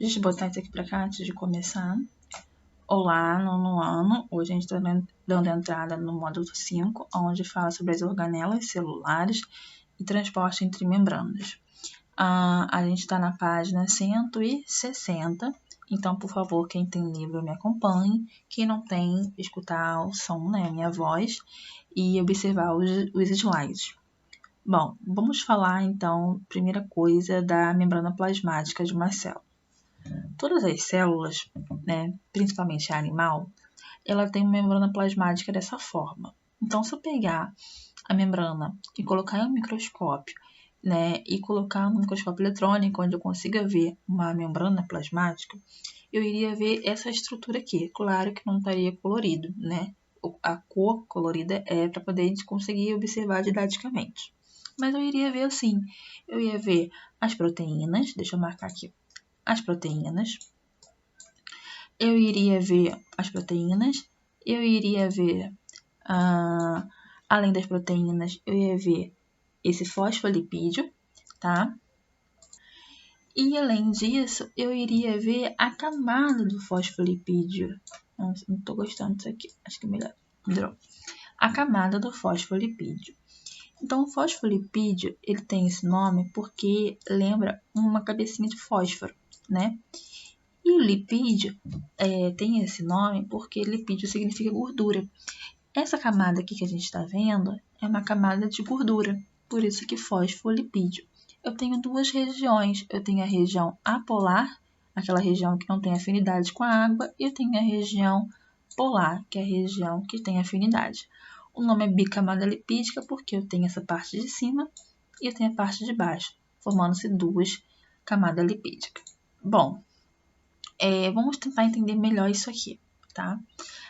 Deixa eu botar isso aqui para cá antes de começar. Olá, nono ano. Hoje a gente está dando entrada no módulo 5, onde fala sobre as organelas celulares e transporte entre membranas. A gente está na página 160, então, por favor, quem tem livro me acompanhe. Quem não tem, escutar o som, né, a minha voz, e observar os slides. Bom, vamos falar, então, primeira coisa, da membrana plasmática de uma célula. Todas as células, né, principalmente a animal, ela tem uma membrana plasmática dessa forma. Então, se eu pegar a membrana e colocar em um microscópio, né, e colocar no microscópio eletrônico, onde eu consiga ver uma membrana plasmática, eu iria ver essa estrutura aqui. Claro que não estaria colorido, né? A cor colorida é para poder conseguir observar didaticamente. Mas eu iria ver assim, eu ia ver as proteínas, deixa eu marcar aqui, as proteínas, eu iria ver as proteínas, eu iria ver, além das proteínas, eu ia ver esse fosfolipídio, tá? E além disso, eu iria ver a camada do fosfolipídio. Não estou gostando disso aqui, acho que é melhor. A camada do fosfolipídio. Então, o fosfolipídio, ele tem esse nome porque lembra uma cabecinha de fósforo, né? E o lipídio tem esse nome porque lipídio significa gordura. Essa camada aqui que a gente está vendo é uma camada de gordura, por isso que fosfolipídio. Eu tenho duas regiões, eu tenho a região apolar, aquela região que não tem afinidade com a água, e eu tenho a região polar, que é a região que tem afinidade. O nome é bicamada lipídica porque eu tenho essa parte de cima e eu tenho a parte de baixo, formando-se duas camadas lipídicas. Bom, vamos tentar entender melhor isso aqui, tá?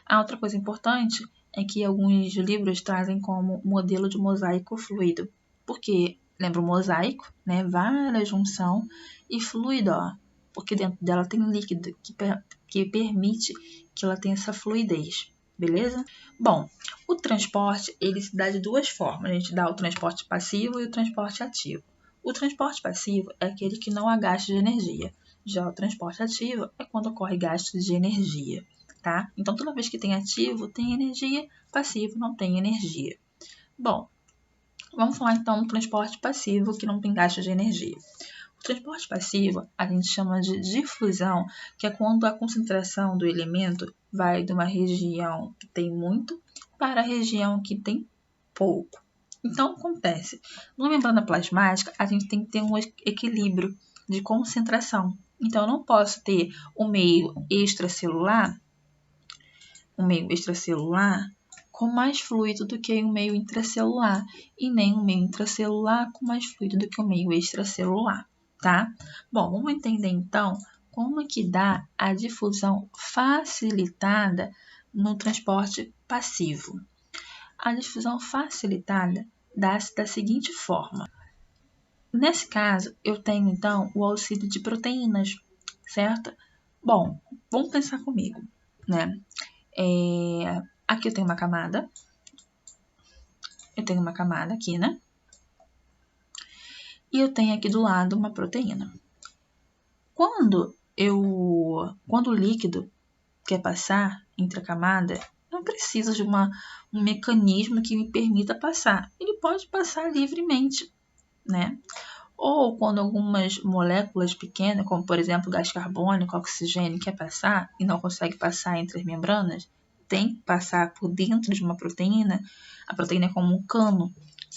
A outra coisa importante é que alguns livros trazem como modelo de mosaico fluido, porque lembra o mosaico, né? Várias junção e fluido, ó, porque dentro dela tem líquido que permite que ela tenha essa fluidez, beleza? Bom, o transporte, ele se dá de duas formas. A gente dá o transporte passivo e o transporte ativo. O transporte passivo é aquele que não há gasto de energia. Já o transporte ativo é quando ocorre gasto de energia, tá? Então, toda vez que tem ativo, tem energia, passivo não tem energia. Bom, vamos falar então do transporte passivo, que não tem gasto de energia. O transporte passivo a gente chama de difusão, que é quando a concentração do elemento vai de uma região que tem muito para a região que tem pouco. Então, acontece, numa membrana plasmática, a gente tem que ter um equilíbrio de concentração. Então, eu não posso ter um meio extracelular com mais fluido do que um meio intracelular e nem um meio intracelular com mais fluido do que o meio extracelular, tá? Bom, vamos entender então como que dá a difusão facilitada no transporte passivo. A difusão facilitada dá-se da seguinte forma. Nesse caso, eu tenho então o auxílio de proteínas, certo? Bom, vamos pensar comigo, né? Aqui eu tenho uma camada. Eu tenho uma camada aqui, né? E eu tenho aqui do lado uma proteína. Quando o líquido quer passar entre a camada, não precisa de um mecanismo que me permita passar. Ele pode passar livremente, né? Ou quando algumas moléculas pequenas, como por exemplo gás carbônico, oxigênio, quer passar e não consegue passar entre as membranas, tem que passar por dentro de uma proteína. A proteína é como um cano,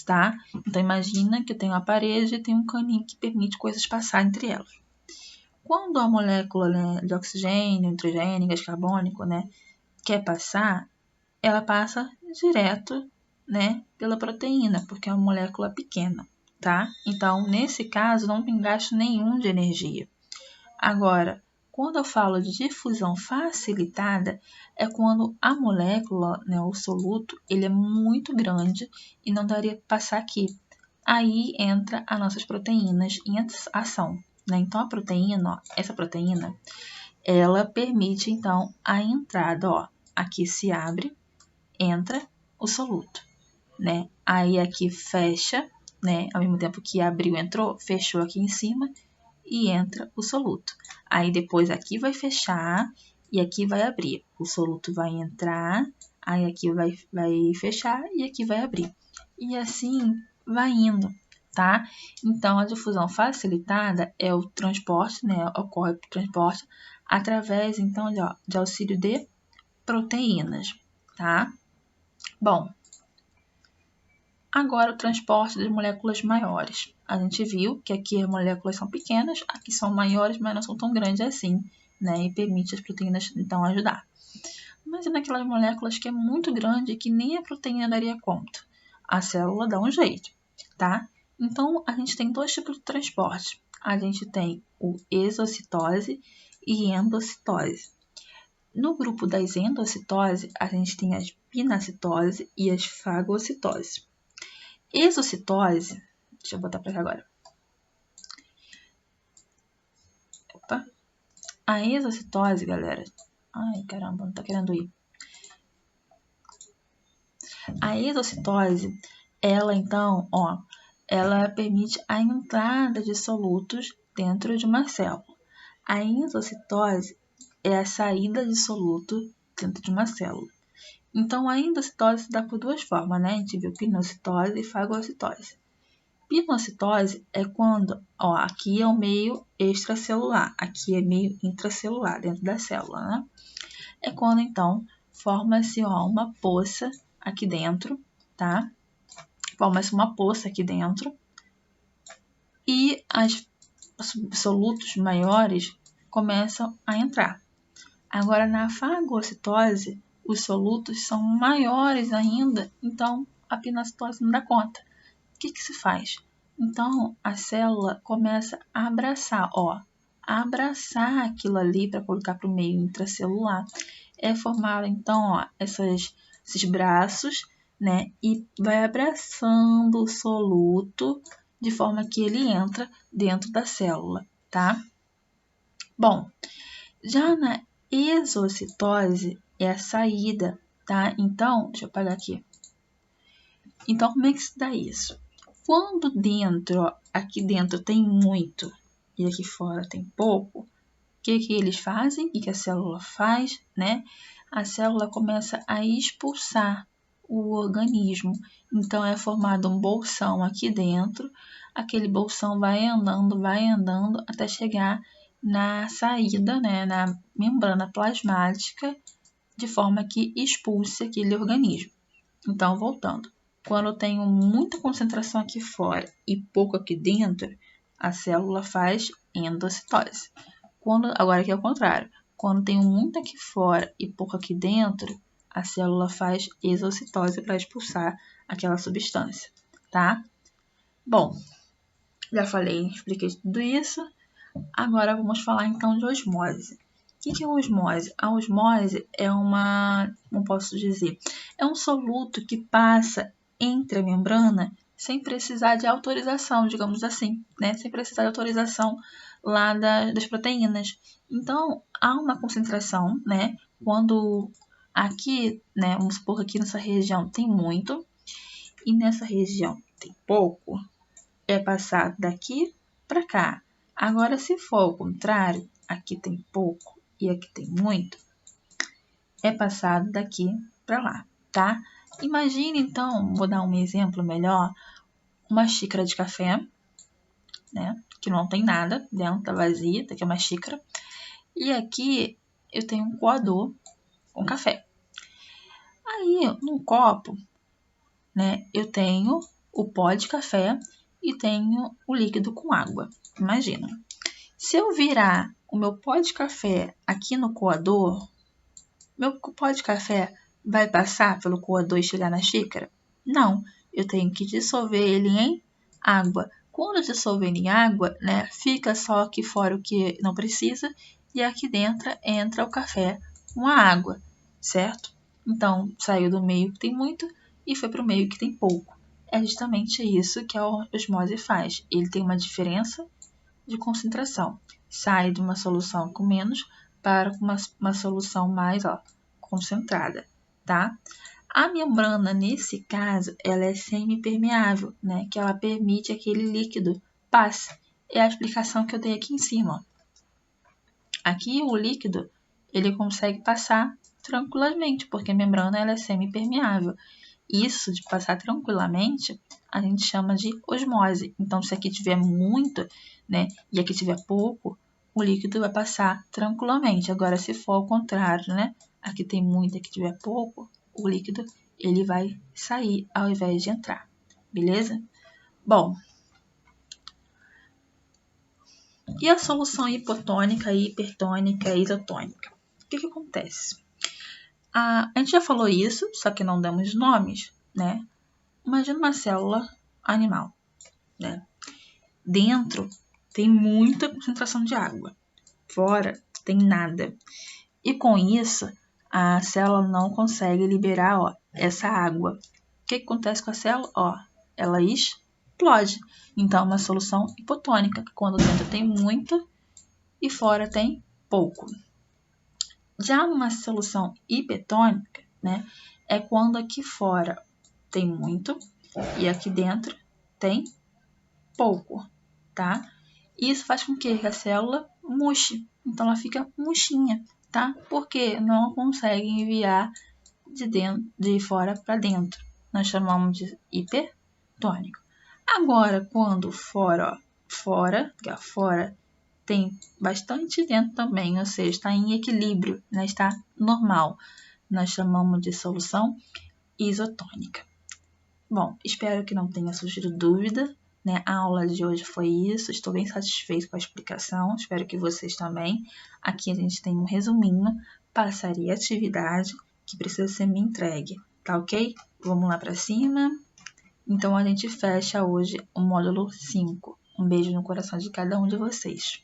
tá? Então imagina que eu tenho uma parede e tenho um caninho que permite coisas passar entre elas. Quando a molécula, né, de oxigênio, nitrogênio, gás carbônico, né, quer passar, ela passa direto, né, pela proteína, porque é uma molécula pequena, tá? Então, nesse caso, não tem gasto nenhum de energia. Agora, quando eu falo de difusão facilitada, é quando a molécula, né, o soluto, ele é muito grande e não daria para passar aqui. Aí entra as nossas proteínas em ação, né? Então, a proteína, ó, essa proteína, ela permite, então, a entrada, ó. Aqui se abre, entra o soluto, né? Aí aqui fecha, né? Ao mesmo tempo que abriu, entrou, fechou aqui em cima e entra o soluto. Aí depois aqui vai fechar e aqui vai abrir. O soluto vai entrar, aí aqui vai fechar e aqui vai abrir. E assim vai indo, tá? Então, a difusão facilitada é o transporte, né? Ocorre o transporte através, então, de auxílio de proteínas, tá? Bom, agora o transporte de moléculas maiores. A gente viu que aqui as moléculas são pequenas, aqui são maiores, mas não são tão grandes assim, né? E permite as proteínas, então, ajudar. Mas é naquelas moléculas que é muito grande que nem a proteína daria conta. A célula dá um jeito, tá? Então, a gente tem dois tipos de transporte. A gente tem o exocitose e endocitose. No grupo das endocitose, a gente tem as pinacitose e as fagocitose. Exocitose, deixa eu botar para cá agora. Opa. A exocitose, galera. Ai, caramba, não tá querendo ir. A exocitose, ela então, ela permite a entrada de solutos dentro de uma célula. A endocitose é a saída de soluto dentro de uma célula. Então, a endocitose se dá por duas formas, né? A gente viu pinocitose e fagocitose. Pinocitose é quando, aqui é o meio extracelular, aqui é meio intracelular, dentro da célula, né? É quando, então, forma-se uma poça aqui dentro, tá? Forma-se uma poça aqui dentro e os solutos maiores começam a entrar. Agora, na fagocitose, os solutos são maiores ainda, então a pinocitose não dá conta. O que se faz? Então, a célula começa a abraçar, abraçar aquilo ali para colocar para o meio intracelular. É formado, então, esses braços, né? E vai abraçando o soluto de forma que ele entra dentro da célula, tá? Bom, já na exocitose é a saída, tá? Então, deixa eu apagar aqui. Então, como é que se dá isso? Quando aqui dentro tem muito e aqui fora tem pouco, o que eles fazem? O que a célula faz, né? A célula começa a expulsar o organismo. Então, é formado um bolsão aqui dentro. Aquele bolsão vai andando até chegar na saída, né? Na membrana plasmática, de forma que expulse aquele organismo. Então, voltando. Quando eu tenho muita concentração aqui fora e pouco aqui dentro, a célula faz endocitose. Agora aqui é o contrário. Quando tenho muito aqui fora e pouco aqui dentro, a célula faz exocitose para expulsar aquela substância, tá? Bom, já expliquei tudo isso. Agora vamos falar então de osmose. O que é osmose? A osmose é como posso dizer, é um soluto que passa entre a membrana sem precisar de autorização, digamos assim, né? Sem precisar de autorização lá das proteínas. Então, há uma concentração, né? Quando aqui, né? Vamos supor que aqui nessa região tem muito e nessa região tem pouco, é passado daqui para cá. Agora, se for ao contrário, aqui tem pouco e aqui tem muito, é passado daqui para lá, tá? Imagine, então, vou dar um exemplo melhor, uma xícara de café, né? Que não tem nada dentro, tá vazia, daqui é uma xícara. E aqui eu tenho um coador com café. Aí, num copo, né? Eu tenho o pó de café e tenho o líquido com água. Imagina. Se eu virar o meu pó de café aqui no coador, meu pó de café vai passar pelo coador e chegar na xícara? Não, eu tenho que dissolver ele em água. Quando dissolver em água, né, fica só aqui fora o que não precisa e aqui dentro entra o café com a água, certo? Então, saiu do meio que tem muito e foi para o meio que tem pouco. É justamente isso que a osmose faz. Ele tem uma diferença de concentração. Sai de uma solução com menos para uma solução mais concentrada, tá? A membrana, nesse caso, ela é semipermeável, né? Que ela permite que aquele líquido passe. é a explicação que eu dei aqui em cima. Aqui o líquido, ele consegue passar tranquilamente, porque a membrana ela é semipermeável. Isso de passar tranquilamente, a gente chama de osmose. Então, se aqui tiver muito, né, e aqui tiver pouco, o líquido vai passar tranquilamente. Agora, se for ao contrário, né, aqui tem muito e aqui tiver pouco, o líquido ele vai sair ao invés de entrar. Beleza? Bom, e a solução hipotônica, hipertônica, isotônica? O que acontece? A gente já falou isso, só que não damos nomes, né? Imagina uma célula animal, né? Dentro tem muita concentração de água, fora tem nada. E com isso, a célula não consegue liberar, essa água. O que acontece com a célula? Ela explode. Então, é uma solução hipotônica, quando dentro tem muito e fora tem pouco. Já numa solução hipertônica, né, é quando aqui fora tem muito e aqui dentro tem pouco, tá? Isso faz com que a célula murche, então ela fica murchinha, tá? Porque não consegue enviar de fora para dentro. Nós chamamos de hipertônico. Agora, quando fora tem bastante dentro também, ou seja, está em equilíbrio, né? Está normal. Nós chamamos de solução isotônica. Bom, espero que não tenha surgido dúvida, né? A aula de hoje foi isso, estou bem satisfeito com a explicação, espero que vocês também. Aqui a gente tem um resuminho, passaria a atividade que precisa ser me entregue, tá ok? Vamos lá para cima. Então, a gente fecha hoje o módulo 5. Um beijo no coração de cada um de vocês.